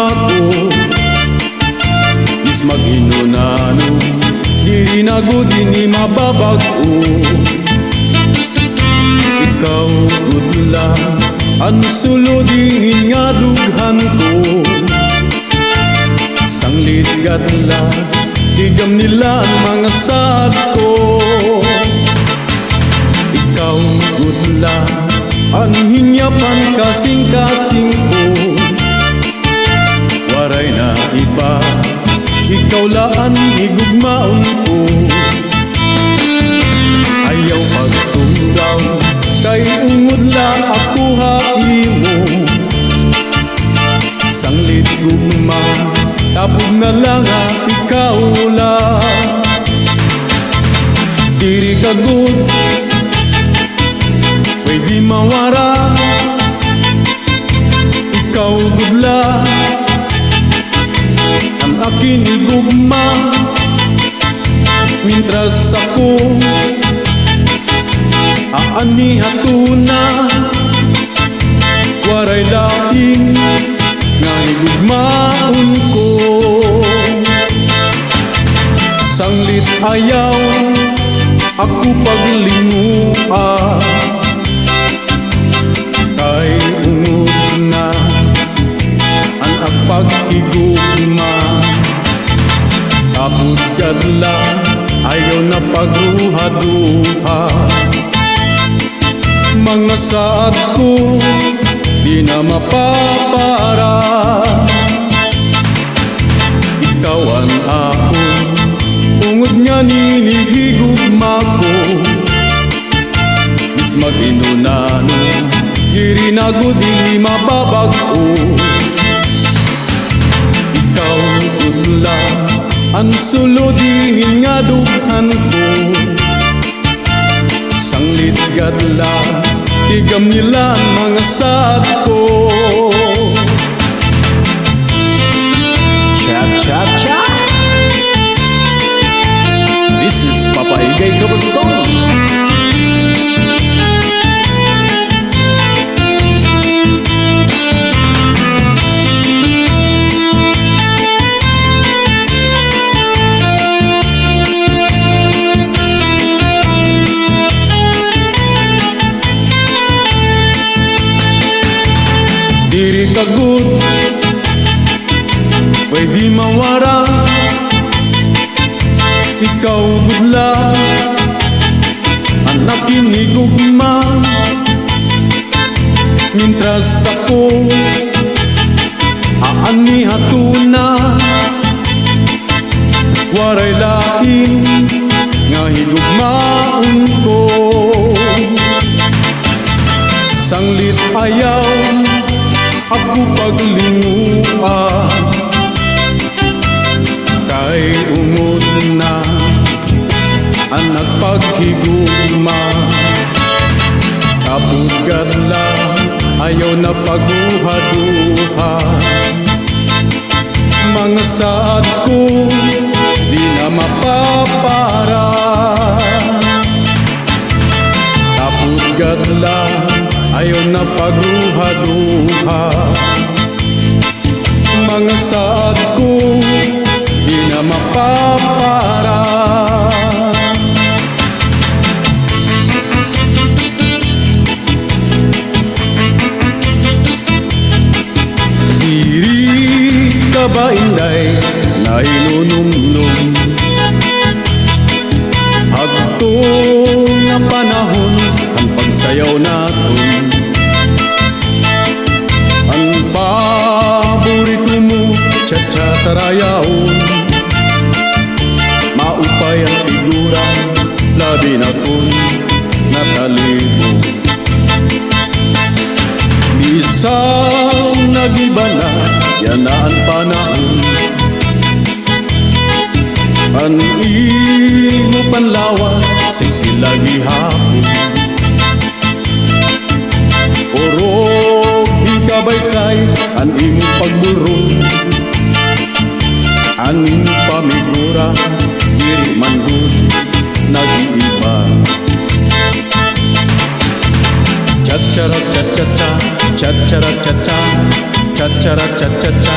ako is maghinunano, diri na gud ini mababago. Ikaw gudla ang sulodin nga dughan ko, sanglit gadla tigam nila ang mga sad ko. Ikaw gudla ang hinyapan kasing-kasing ko, waray na iba, ikaw laan igugmaon ko. Ayaw pagtunggaw kay ungod la ako haimo, sanglit gugma tapog na lang ikaw la. Diri ka gud pwede mawara, ikaw gudla ang akin igugma, mintras ako aani hatuna, waray laing nga igugmaon ko. Sanglit ayaw ako paglingua, kay ungod na ang agpag-igugma. Tapos gadla ayaw na pagruha-duha, mga saad ko di na mapapara. Ikaw ang ako, ungod nga ninihigugma ko, is mag-inunano, diri na gud di mababago. Ikaw gudla ang sulodin nga dughan ko, sanglit gadla tigam nila ang mga sad ko. Cha-cha-cha, this is Papaegay cover song. Diri ka gud pwede mawara, ikaw gudla ang akin igugma, mintras ako aani hatuna, waray laing nga higugmaon ko. Sanglit ayaw ako paglingua, kay ungod na ang nagpaghigugma. Tapos gadla ayaw na pagduha-duha, mga saad ko di na mapapara. Tapos gadla ayaw na pagduha-duha, mga saad ko di na mapapara. Diri ka ba inday na hinunumnum, hagto nga panahon ang pagsayaw naton. Ang paborito mo cha-cha sa rayaon, maupay ang figura, labi na kung natalibo. Isang nagiba na yan na ang panahon, ang imo panlawas sexy lagi hapon. Orog ikabaysay ang imo pagbulrog, ang imo pamigura diri man gud nag-iiba. Cha-cha-ra cha-cha-cha, cha-cha-ra cha-cha, cha-cha-ra cha-cha-cha,